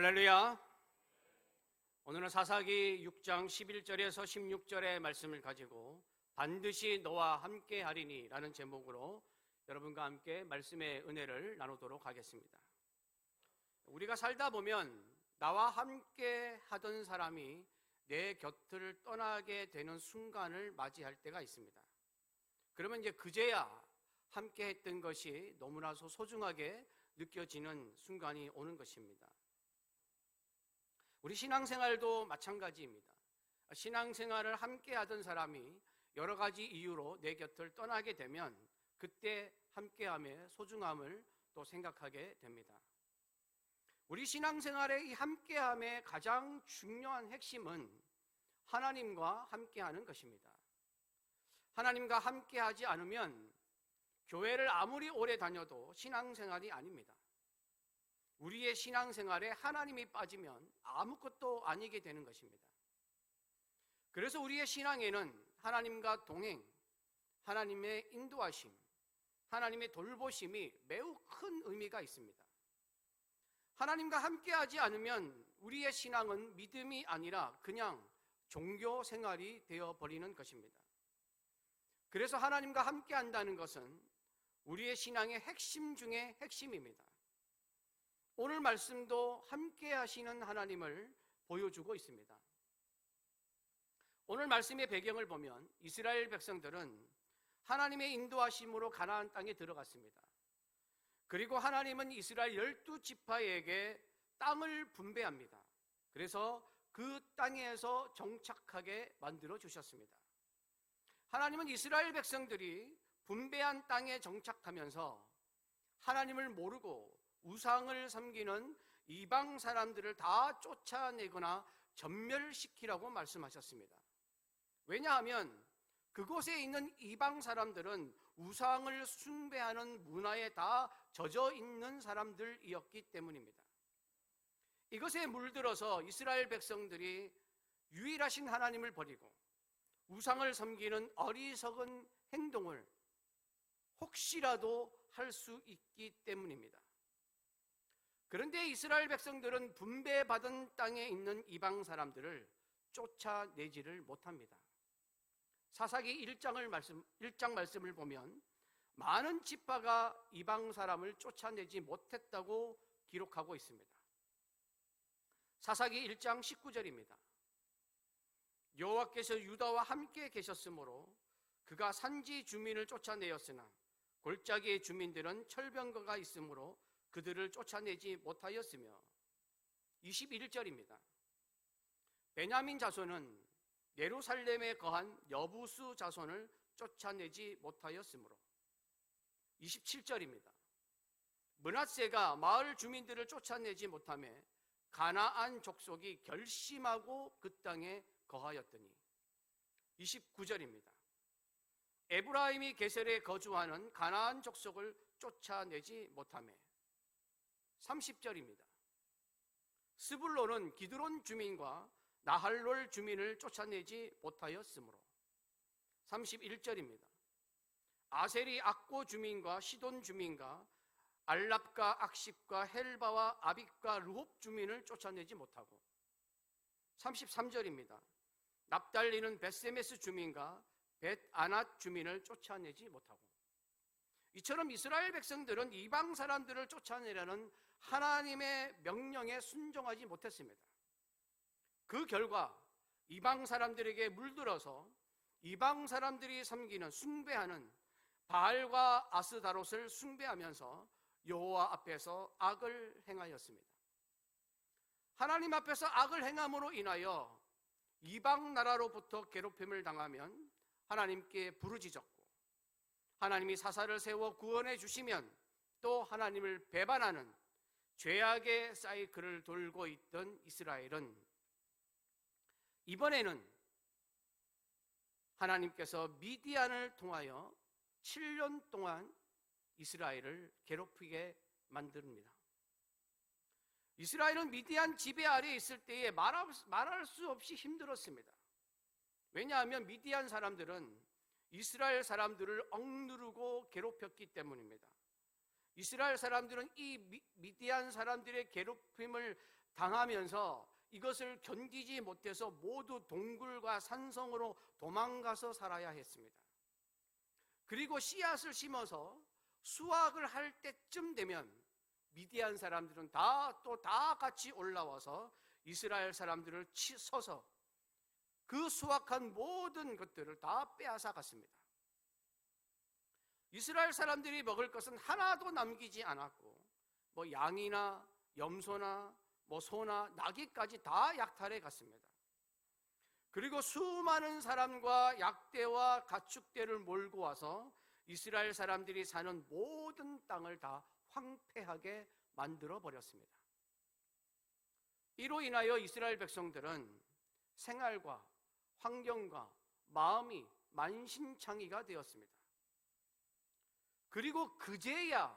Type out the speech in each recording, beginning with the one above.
할렐루야. 오늘은 사사기 6장 11절에서 16절의 말씀을 가지고 반드시 너와 함께 하리니 라는 제목으로 여러분과 함께 말씀의 은혜를 나누도록 하겠습니다. 우리가 살다 보면 나와 함께 하던 사람이 내 곁을 떠나게 되는 순간을 맞이할 때가 있습니다. 그러면 이제 그제야 함께 했던 것이 너무나도 소중하게 느껴지는 순간이 오는 것입니다. 우리 신앙생활도 마찬가지입니다. 신앙생활을 함께 하던 사람이 여러 가지 이유로 내 곁을 떠나게 되면 그때 함께함의 소중함을 또 생각하게 됩니다. 우리 신앙생활의 이 함께함의 가장 중요한 핵심은 하나님과 함께하는 것입니다. 하나님과 함께하지 않으면 교회를 아무리 오래 다녀도 신앙생활이 아닙니다. 우리의 신앙생활에 하나님이 빠지면 아무것도 아니게 되는 것입니다. 그래서 우리의 신앙에는 하나님과 동행, 하나님의 인도하심, 하나님의 돌보심이 매우 큰 의미가 있습니다. 하나님과 함께하지 않으면 우리의 신앙은 믿음이 아니라 그냥 종교 생활이 되어버리는 것입니다. 그래서 하나님과 함께한다는 것은 우리의 신앙의 핵심 중에 핵심입니다. 오늘 말씀도 함께 하시는 하나님을 보여주고 있습니다. 오늘 말씀의 배경을 보면 이스라엘 백성들은 하나님의 인도하심으로 가나안 땅에 들어갔습니다. 그리고 하나님은 이스라엘 12지파에게 땅을 분배합니다. 그래서 그 땅에서 정착하게 만들어 주셨습니다. 하나님은 이스라엘 백성들이 분배한 땅에 정착하면서 하나님을 모르고 우상을 섬기는 이방 사람들을 다 쫓아내거나 전멸시키라고 말씀하셨습니다. 왜냐하면 그곳에 있는 이방 사람들은 우상을 숭배하는 문화에 다 젖어 있는 사람들이었기 때문입니다. 이것에 물들어서 이스라엘 백성들이 유일하신 하나님을 버리고 우상을 섬기는 어리석은 행동을 혹시라도 할 수 있기 때문입니다. 그런데 이스라엘 백성들은 분배받은 땅에 있는 이방 사람들을 쫓아내지를 못합니다. 사사기 1장 말씀을 보면 많은 지파가 이방 사람을 쫓아내지 못했다고 기록하고 있습니다. 사사기 1장 19절입니다. 여호와께서 유다와 함께 계셨으므로 그가 산지 주민을 쫓아내었으나 골짜기의 주민들은 철병거가 있으므로 그들을 쫓아내지 못하였으며 21절입니다. 베냐민 자손은 예루살렘에 거한 여부수 자손을 쫓아내지 못하였으므로 27절입니다. 므낫세가 마을 주민들을 쫓아내지 못하며 가나안 족속이 결심하고 그 땅에 거하였더니 29절입니다. 에브라임이 게셀에 거주하는 가나안 족속을 쫓아내지 못하며 30절입니다. 스불론은 기드론 주민과 나할롤 주민을 쫓아내지 못하였으므로 31절입니다. 아셀이 악고 주민과 시돈 주민과 알랍과 악십과 헬바와 아빅과 르홉 주민을 쫓아내지 못하고 33절입니다. 납달리는 벳세메스 주민과 벳아낫 주민을 쫓아내지 못하고 이처럼 이스라엘 백성들은 이방 사람들을 쫓아내려는 하나님의 명령에 순종하지 못했습니다. 그 결과 이방 사람들에게 물들어서 이방 사람들이 섬기는 숭배하는 바알과 아스다롯을 숭배하면서 여호와 앞에서 악을 행하였습니다. 하나님 앞에서 악을 행함으로 인하여 이방 나라로부터 괴롭힘을 당하면 하나님께 부르짖었고 하나님이 사사를 세워 구원해 주시면 또 하나님을 배반하는 죄악의 사이클을 돌고 있던 이스라엘은 이번에는 하나님께서 미디안을 통하여 7년 동안 이스라엘을 괴롭히게 만듭니다. 이스라엘은 미디안 지배 아래에 있을 때에 말할 수 없이 힘들었습니다. 왜냐하면 미디안 사람들은 이스라엘 사람들을 억누르고 괴롭혔기 때문입니다. 이스라엘 사람들은 이 미디안 사람들의 괴롭힘을 당하면서 이것을 견디지 못해서 모두 동굴과 산성으로 도망가서 살아야 했습니다. 그리고 씨앗을 심어서 수확을 할 때쯤 되면 미디안 사람들은 다 같이 올라와서 이스라엘 사람들을 쳐서 그 수확한 모든 것들을 다 빼앗아 갔습니다. 이스라엘 사람들이 먹을 것은 하나도 남기지 않았고 양이나 염소나 소나 나귀까지 다 약탈해 갔습니다. 그리고 수많은 사람과 약대와 가축대를 몰고 와서 이스라엘 사람들이 사는 모든 땅을 다 황폐하게 만들어 버렸습니다. 이로 인하여 이스라엘 백성들은 생활과 환경과 마음이 만신창이가 되었습니다. 그리고 그제야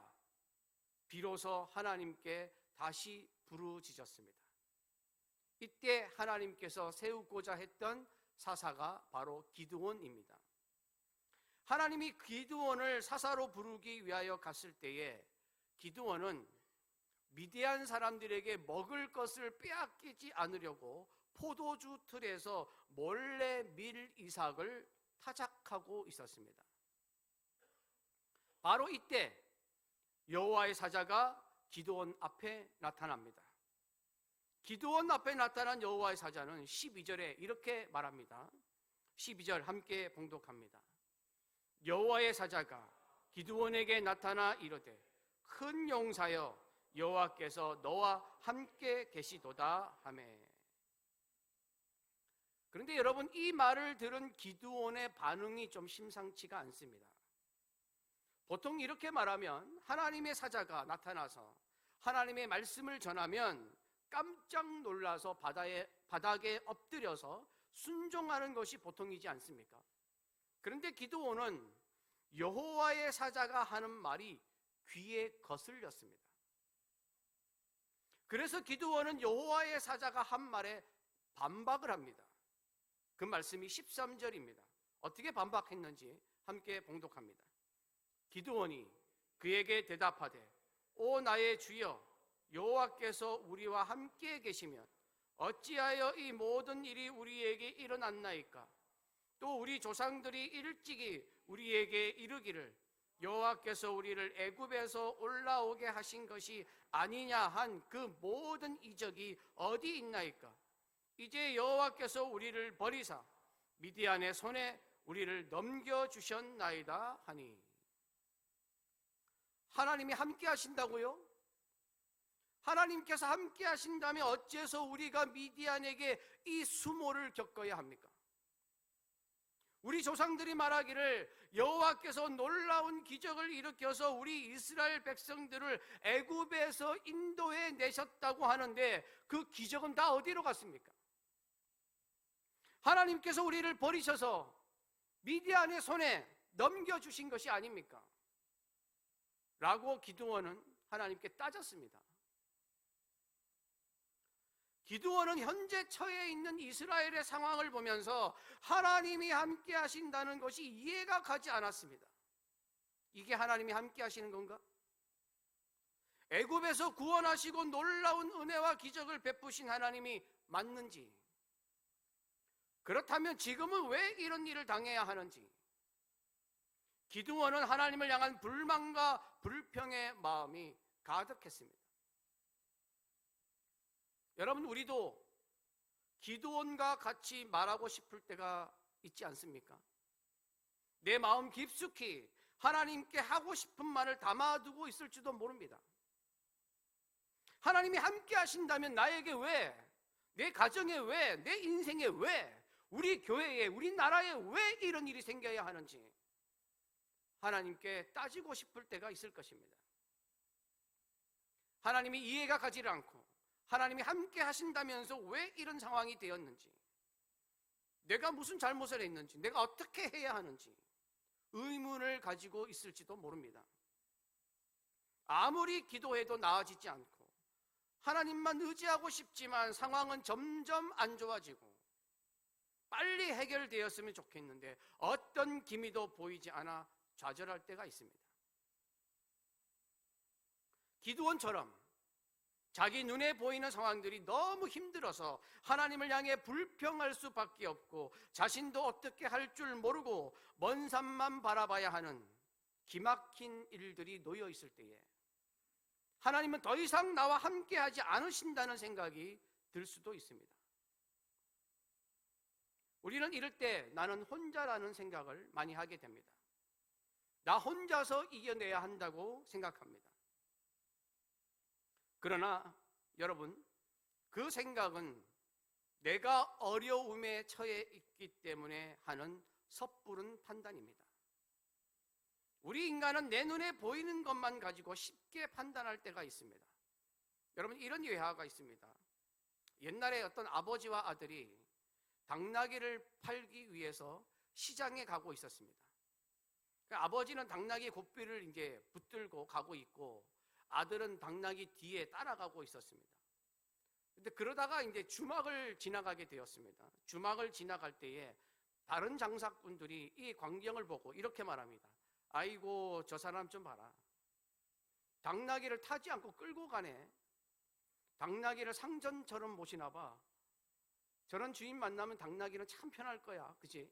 비로소 하나님께 다시 부르짖었습니다. 이때 하나님께서 세우고자 했던 사사가 바로 기드온입니다. 하나님이 기드온을 사사로 부르기 위하여 갔을 때에 기드온은 미디안 사람들에게 먹을 것을 빼앗기지 않으려고 포도주 틀에서 몰래 밀 이삭을 타작하고 있었습니다. 바로 이때 여호와의 사자가 기드온 앞에 나타납니다. 기드온 앞에 나타난 여호와의 사자는 12절에 이렇게 말합니다. 12절 함께 봉독합니다. 여호와의 사자가 기드온에게 나타나 이르되 큰 용사여 여호와께서 너와 함께 계시도다 하매. 그런데 여러분, 이 말을 들은 기드온의 반응이 좀 심상치가 않습니다. 보통 이렇게 말하면 하나님의 사자가 나타나서 하나님의 말씀을 전하면 깜짝 놀라서 바닥에 엎드려서 순종하는 것이 보통이지 않습니까? 그런데 기드온은 여호와의 사자가 하는 말이 귀에 거슬렸습니다. 그래서 기드온은 여호와의 사자가 한 말에 반박을 합니다. 그 말씀이 13절입니다. 어떻게 반박했는지 함께 봉독합니다. 기드온이 그에게 대답하되 오 나의 주여 여호와께서 우리와 함께 계시면 어찌하여 이 모든 일이 우리에게 일어났나이까? 또 우리 조상들이 일찍이 우리에게 이르기를 여호와께서 우리를 애굽에서 올라오게 하신 것이 아니냐 한 그 모든 이적이 어디 있나이까? 이제 여호와께서 우리를 버리사 미디안의 손에 우리를 넘겨주셨나이다 하니. 하나님이 함께 하신다고요? 하나님께서 함께 하신다면 어째서 우리가 미디안에게 이 수모를 겪어야 합니까? 우리 조상들이 말하기를 여호와께서 놀라운 기적을 일으켜서 우리 이스라엘 백성들을 애굽에서 인도해 내셨다고 하는데 그 기적은 다 어디로 갔습니까? 하나님께서 우리를 버리셔서 미디안의 손에 넘겨주신 것이 아닙니까? 라고 기드온은 하나님께 따졌습니다. 기드온은 현재 처해 있는 이스라엘의 상황을 보면서 하나님이 함께 하신다는 것이 이해가 가지 않았습니다. 이게 하나님이 함께 하시는 건가? 애굽에서 구원하시고 놀라운 은혜와 기적을 베푸신 하나님이 맞는지, 그렇다면 지금은 왜 이런 일을 당해야 하는지, 기드온은 하나님을 향한 불만과 불평의 마음이 가득했습니다. 여러분, 우리도 기드온과 같이 말하고 싶을 때가 있지 않습니까? 내 마음 깊숙이 하나님께 하고 싶은 말을 담아두고 있을지도 모릅니다. 하나님이 함께 하신다면 나에게 왜, 내 가정에 왜, 내 인생에 왜, 우리 교회에, 우리 나라에 왜 이런 일이 생겨야 하는지 하나님께 따지고 싶을 때가 있을 것입니다. 하나님이 이해가 가지를 않고 하나님이 함께 하신다면서 왜 이런 상황이 되었는지, 내가 무슨 잘못을 했는지, 내가 어떻게 해야 하는지 의문을 가지고 있을지도 모릅니다. 아무리 기도해도 나아지지 않고 하나님만 의지하고 싶지만 상황은 점점 안 좋아지고 빨리 해결되었으면 좋겠는데 어떤 기미도 보이지 않아 좌절할 때가 있습니다. 기드온처럼 자기 눈에 보이는 상황들이 너무 힘들어서 하나님을 향해 불평할 수밖에 없고 자신도 어떻게 할 줄 모르고 먼 산만 바라봐야 하는 기막힌 일들이 놓여 있을 때에 하나님은 더 이상 나와 함께하지 않으신다는 생각이 들 수도 있습니다. 우리는 이럴 때 나는 혼자라는 생각을 많이 하게 됩니다. 나 혼자서 이겨내야 한다고 생각합니다. 그러나 여러분, 그 생각은 내가 어려움에 처해 있기 때문에 하는 섣부른 판단입니다. 우리 인간은 내 눈에 보이는 것만 가지고 쉽게 판단할 때가 있습니다. 여러분, 이런 예화가 있습니다. 옛날에 어떤 아버지와 아들이 당나귀를 팔기 위해서 시장에 가고 있었습니다. 아버지는 당나귀 고삐를 이제 붙들고 가고 있고 아들은 당나귀 뒤에 따라가고 있었습니다. 근데 그러다가 이제 주막을 지나가게 되었습니다. 주막을 지나갈 때에 다른 장사꾼들이 이 광경을 보고 이렇게 말합니다. 아이고, 저 사람 좀 봐라. 당나귀를 타지 않고 끌고 가네. 당나귀를 상전처럼 모시나 봐. 저런 주인 만나면 당나귀는 참 편할 거야. 그치?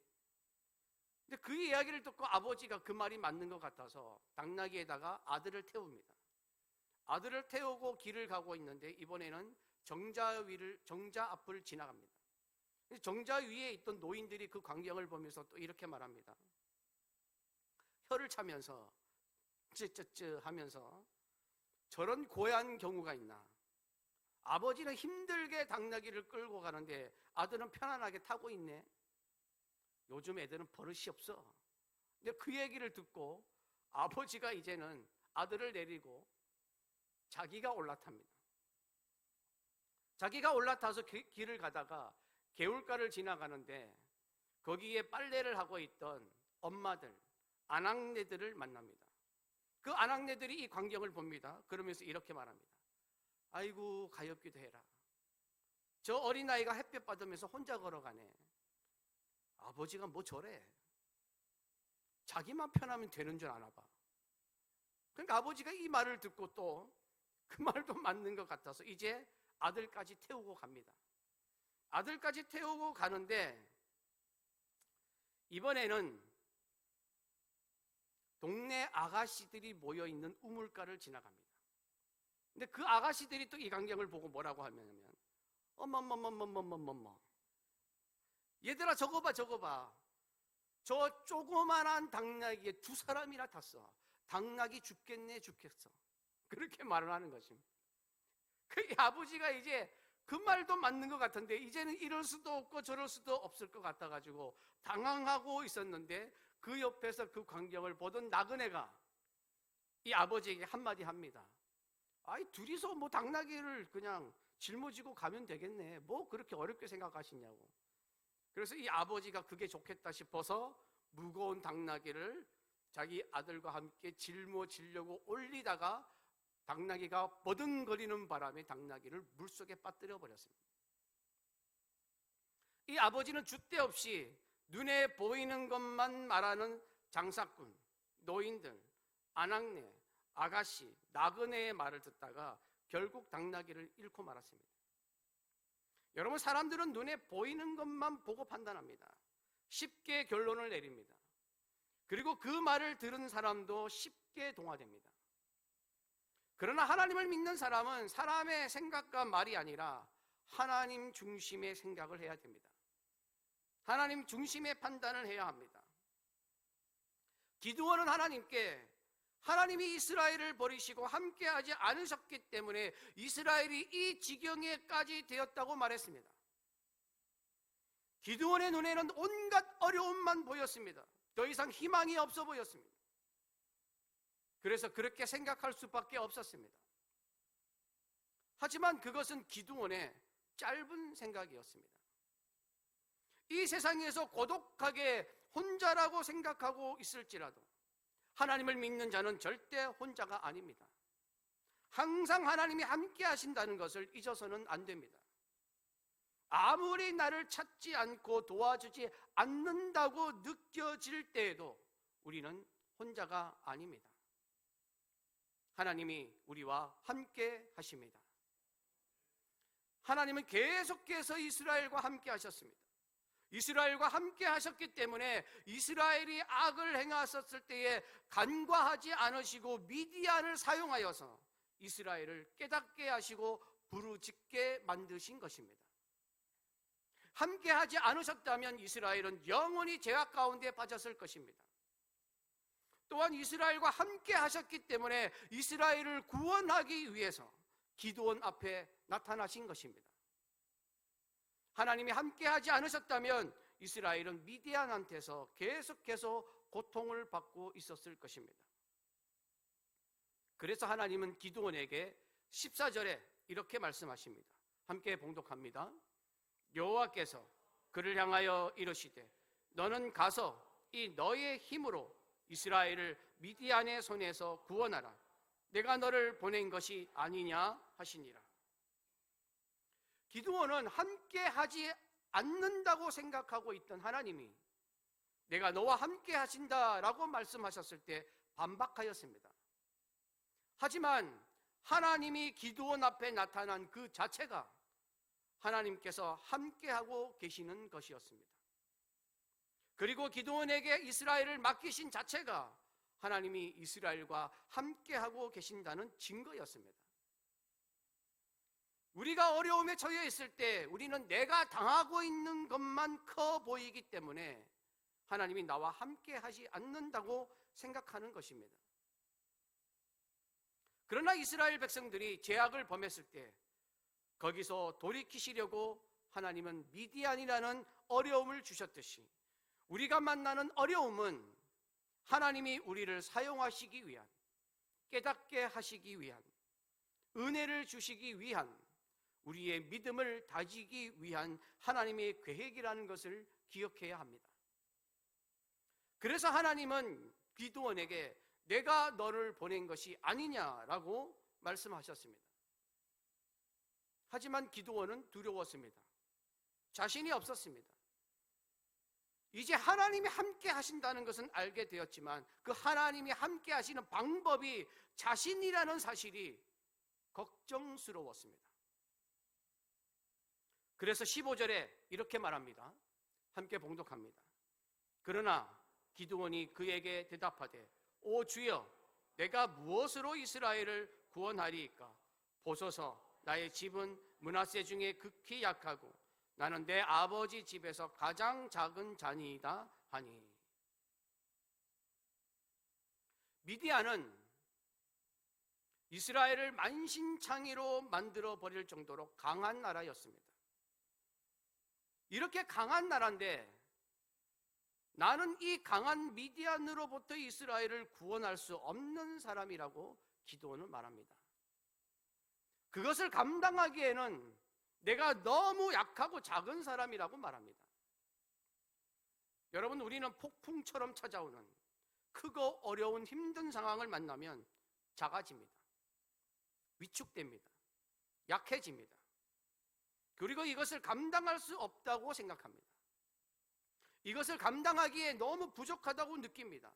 근데 그 이야기를 듣고 아버지가 그 말이 맞는 것 같아서 당나귀에다가 아들을 태웁니다. 아들을 태우고 길을 가고 있는데 이번에는 정자 앞을 지나갑니다. 정자 위에 있던 노인들이 그 광경을 보면서 또 이렇게 말합니다. 혀를 차면서 쯔쯔쯔 하면서 저런 고얀 경우가 있나. 아버지는 힘들게 당나귀를 끌고 가는데 아들은 편안하게 타고 있네. 요즘 애들은 버릇이 없어. 근데 그 얘기를 듣고 아버지가 이제는 아들을 내리고 자기가 올라탑니다. 자기가 올라타서 길을 가다가 개울가를 지나가는데 거기에 빨래를 하고 있던 엄마들, 아낙네들을 만납니다. 그 아낙네들이 이 광경을 봅니다. 그러면서 이렇게 말합니다. 아이고, 가엾기도 해라. 저 어린아이가 햇볕 받으면서 혼자 걸어가네. 아버지가 뭐 저래. 자기만 편하면 되는 줄 아나 봐. 그러니까 아버지가 이 말을 듣고 또 그 말도 맞는 것 같아서 이제 아들까지 태우고 갑니다. 아들까지 태우고 가는데 이번에는 동네 아가씨들이 모여있는 우물가를 지나갑니다. 근데 그 아가씨들이 또 이 광경을 보고 뭐라고 하냐면 어머머머머머머머머 얘들아 저거 봐 저거 봐. 저 조그만한 당나귀에 두 사람이나 탔어. 당나귀 죽겠네 죽겠어. 그렇게 말을 하는 것입니다. 그 아버지가 이제 그 말도 맞는 것 같은데 이제는 이럴 수도 없고 저럴 수도 없을 것 같아가지고 당황하고 있었는데 그 옆에서 그 광경을 보던 나그네가 이 아버지에게 한마디 합니다. 아이 둘이서 뭐 당나귀를 그냥 짊어지고 가면 되겠네. 뭐 그렇게 어렵게 생각하시냐고. 그래서 이 아버지가 그게 좋겠다 싶어서 무거운 당나귀를 자기 아들과 함께 짊어지려고 올리다가 당나귀가 버둥거리는 바람에 당나귀를 물속에 빠뜨려 버렸습니다. 이 아버지는 줏대 없이 눈에 보이는 것만 말하는 장사꾼, 노인들, 아낙네, 아가씨, 나그네의 말을 듣다가 결국 당나귀를 잃고 말았습니다. 여러분, 사람들은 눈에 보이는 것만 보고 판단합니다. 쉽게 결론을 내립니다. 그리고 그 말을 들은 사람도 쉽게 동화됩니다. 그러나 하나님을 믿는 사람은 사람의 생각과 말이 아니라 하나님 중심의 생각을 해야 됩니다. 하나님 중심의 판단을 해야 합니다. 기드온은 하나님께 하나님이 이스라엘을 버리시고 함께하지 않으셨기 때문에 이스라엘이 이 지경에까지 되었다고 말했습니다. 기드온의 눈에는 온갖 어려움만 보였습니다. 더 이상 희망이 없어 보였습니다. 그래서 그렇게 생각할 수밖에 없었습니다. 하지만 그것은 기드온의 짧은 생각이었습니다. 이 세상에서 고독하게 혼자라고 생각하고 있을지라도 하나님을 믿는 자는 절대 혼자가 아닙니다. 항상 하나님이 함께 하신다는 것을 잊어서는 안 됩니다. 아무리 나를 찾지 않고 도와주지 않는다고 느껴질 때에도 우리는 혼자가 아닙니다. 하나님이 우리와 함께 하십니다. 하나님은 계속해서 이스라엘과 함께 하셨습니다. 이스라엘과 함께 하셨기 때문에 이스라엘이 악을 행하셨을 때에 간과하지 않으시고 미디안을 사용하여서 이스라엘을 깨닫게 하시고 부르짖게 만드신 것입니다. 함께 하지 않으셨다면 이스라엘은 영원히 죄악 가운데 빠졌을 것입니다. 또한 이스라엘과 함께 하셨기 때문에 이스라엘을 구원하기 위해서 기드온 앞에 나타나신 것입니다. 하나님이 함께 하지 않으셨다면 이스라엘은 미디안한테서 계속해서 고통을 받고 있었을 것입니다. 그래서 하나님은 기드온에게 14절에 이렇게 말씀하십니다. 함께 봉독합니다. 여호와께서 그를 향하여 이르시되 너는 가서 이 너의 힘으로 이스라엘을 미디안의 손에서 구원하라. 내가 너를 보낸 것이 아니냐 하시니라. 기드온은 함께 하지 않는다고 생각하고 있던 하나님이 내가 너와 함께 하신다라고 말씀하셨을 때 반박하였습니다. 하지만 하나님이 기드온 앞에 나타난 그 자체가 하나님께서 함께하고 계시는 것이었습니다. 그리고 기드온에게 이스라엘을 맡기신 자체가 하나님이 이스라엘과 함께하고 계신다는 증거였습니다. 우리가 어려움에 처해 있을 때 우리는 내가 당하고 있는 것만 커 보이기 때문에 하나님이 나와 함께 하지 않는다고 생각하는 것입니다. 그러나 이스라엘 백성들이 죄악을 범했을 때 거기서 돌이키시려고 하나님은 미디안이라는 어려움을 주셨듯이 우리가 만나는 어려움은 하나님이 우리를 사용하시기 위한, 깨닫게 하시기 위한, 은혜를 주시기 위한, 우리의 믿음을 다지기 위한 하나님의 계획이라는 것을 기억해야 합니다. 그래서 하나님은 기드온에게 내가 너를 보낸 것이 아니냐라고 말씀하셨습니다. 하지만 기드온은 두려웠습니다. 자신이 없었습니다. 이제 하나님이 함께 하신다는 것은 알게 되었지만 그 하나님이 함께 하시는 방법이 자신이라는 사실이 걱정스러웠습니다. 그래서 15절에 이렇게 말합니다. 함께 봉독합니다. 그러나 기드온이 그에게 대답하되 오 주여 내가 무엇으로 이스라엘을 구원하리이까? 보소서 나의 집은 므낫세 중에 극히 약하고 나는 내 아버지 집에서 가장 작은 자니이다 하니. 미디안은 이스라엘을 만신창이로 만들어 버릴 정도로 강한 나라였습니다. 이렇게 강한 나라인데 나는 이 강한 미디안으로부터 이스라엘을 구원할 수 없는 사람이라고 기드온은 말합니다. 그것을 감당하기에는 내가 너무 약하고 작은 사람이라고 말합니다. 여러분, 우리는 폭풍처럼 찾아오는 크고 어려운 힘든 상황을 만나면 작아집니다. 위축됩니다. 약해집니다. 그리고 이것을 감당할 수 없다고 생각합니다. 이것을 감당하기에 너무 부족하다고 느낍니다.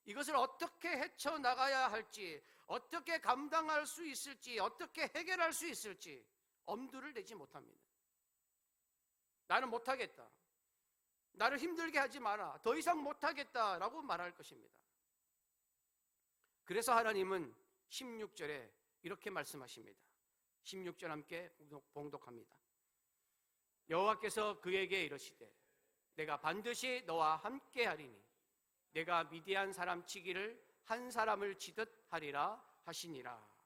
이것을 어떻게 헤쳐나가야 할지, 어떻게 감당할 수 있을지, 어떻게 해결할 수 있을지 엄두를 내지 못합니다. 나는 못하겠다. 나를 힘들게 하지 마라. 더 이상 못하겠다라고 말할 것입니다. 그래서 하나님은 16절에 이렇게 말씀하십니다. 16절 함께 봉독합니다. 여호와께서 그에게 이르시되 내가 반드시 너와 함께 하리니 내가 미디안 사람 치기를 한 사람을 치듯 하리라 하시니라.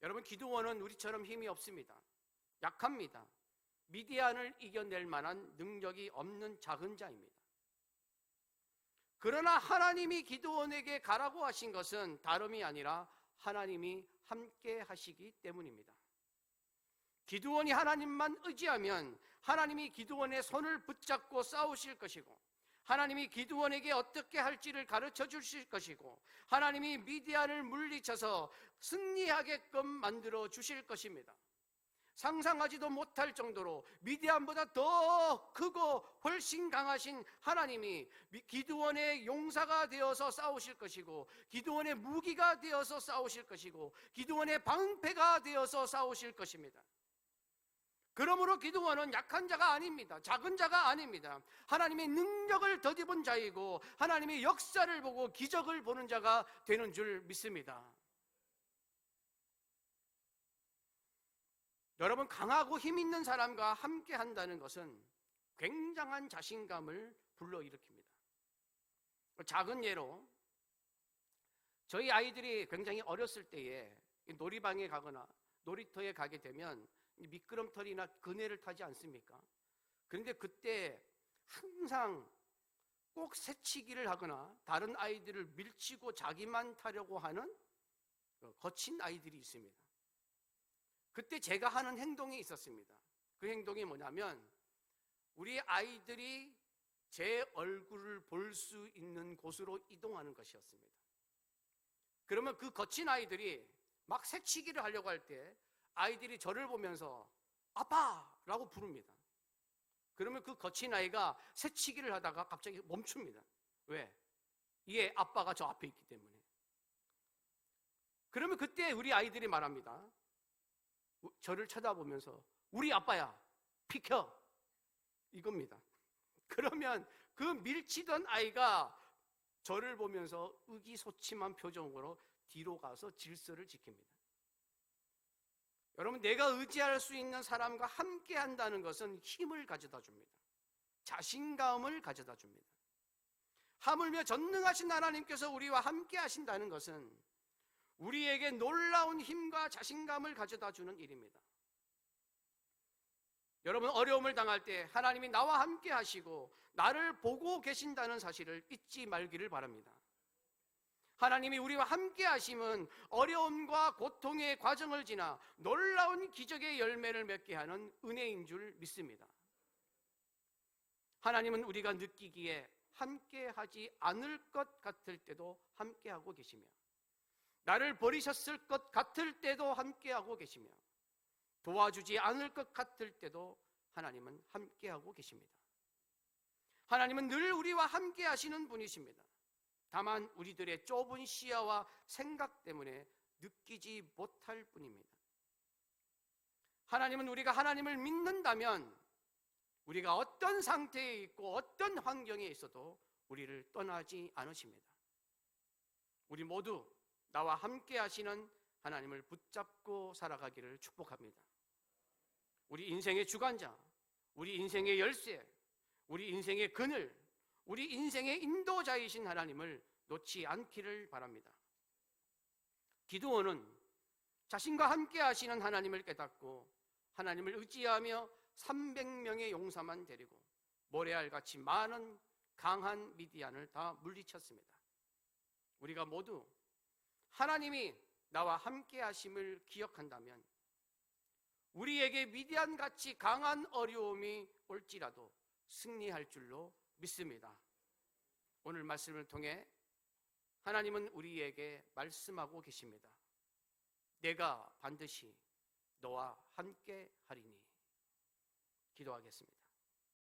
여러분, 기드온은 우리처럼 힘이 없습니다. 약합니다. 미디안을 이겨낼 만한 능력이 없는 작은 자입니다. 그러나 하나님이 기드온에게 가라고 하신 것은 다름이 아니라 하나님이 함께 하시기 때문입니다. 기드온이 하나님만 의지하면 하나님이 기드온의 손을 붙잡고 싸우실 것이고 하나님이 기드온에게 어떻게 할지를 가르쳐 주실 것이고 하나님이 미디안을 물리쳐서 승리하게끔 만들어 주실 것입니다. 상상하지도 못할 정도로 미디안보다 더 크고 훨씬 강하신 하나님이 기드온의 용사가 되어서 싸우실 것이고, 기드온의 무기가 되어서 싸우실 것이고, 기드온의 방패가 되어서 싸우실 것입니다. 그러므로 기드온은 약한 자가 아닙니다. 작은 자가 아닙니다. 하나님의 능력을 덧입은 자이고, 하나님의 역사를 보고 기적을 보는 자가 되는 줄 믿습니다. 여러분, 강하고 힘 있는 사람과 함께 한다는 것은 굉장한 자신감을 불러일으킵니다. 작은 예로, 저희 아이들이 굉장히 어렸을 때에 놀이방에 가거나 놀이터에 가게 되면 미끄럼틀이나 그네를 타지 않습니까? 그런데 그때 항상 꼭 새치기를 하거나 다른 아이들을 밀치고 자기만 타려고 하는 거친 아이들이 있습니다. 그때 제가 하는 행동이 있었습니다. 그 행동이 뭐냐면, 우리 아이들이 제 얼굴을 볼 수 있는 곳으로 이동하는 것이었습니다. 그러면 그 거친 아이들이 막 새치기를 하려고 할 때 아이들이 저를 보면서 아빠라고 부릅니다. 그러면 그 거친 아이가 새치기를 하다가 갑자기 멈춥니다. 왜? 얘 아빠가 저 앞에 있기 때문에. 그러면 그때 우리 아이들이 말합니다. 저를 쳐다보면서 우리 아빠야, 비켜, 이겁니다. 그러면 그 밀치던 아이가 저를 보면서 의기소침한 표정으로 뒤로 가서 질서를 지킵니다. 여러분, 내가 의지할 수 있는 사람과 함께 한다는 것은 힘을 가져다 줍니다. 자신감을 가져다 줍니다. 하물며 전능하신 하나님께서 우리와 함께 하신다는 것은 우리에게 놀라운 힘과 자신감을 가져다 주는 일입니다. 여러분, 어려움을 당할 때 하나님이 나와 함께 하시고 나를 보고 계신다는 사실을 잊지 말기를 바랍니다. 하나님이 우리와 함께 하심은 어려움과 고통의 과정을 지나 놀라운 기적의 열매를 맺게 하는 은혜인 줄 믿습니다. 하나님은 우리가 느끼기에 함께 하지 않을 것 같을 때도 함께 하고 계시며, 나를 버리셨을 것 같을 때도 함께하고 계시며, 도와주지 않을 것 같을 때도 하나님은 함께하고 계십니다. 하나님은 늘 우리와 함께 하시는 분이십니다. 다만 우리들의 좁은 시야와 생각 때문에 느끼지 못할 뿐입니다. 하나님은 우리가 하나님을 믿는다면 우리가 어떤 상태에 있고 어떤 환경에 있어도 우리를 떠나지 않으십니다. 우리 모두 나와 함께 하시는 하나님을 붙잡고 살아가기를 축복합니다. 우리 인생의 주관자, 우리 인생의 열쇠, 우리 인생의 그늘, 우리 인생의 인도자이신 하나님을 놓지 않기를 바랍니다. 기드온은 자신과 함께 하시는 하나님을 깨닫고 하나님을 의지하며 300명의 용사만 데리고 모래알같이 많은 강한 미디안을 다 물리쳤습니다. 우리가 모두 하나님이 나와 함께 하심을 기억한다면 우리에게 미디안같이 강한 어려움이 올지라도 승리할 줄로 믿습니다. 오늘 말씀을 통해 하나님은 우리에게 말씀하고 계십니다. 내가 반드시 너와 함께 하리니. 기도하겠습니다.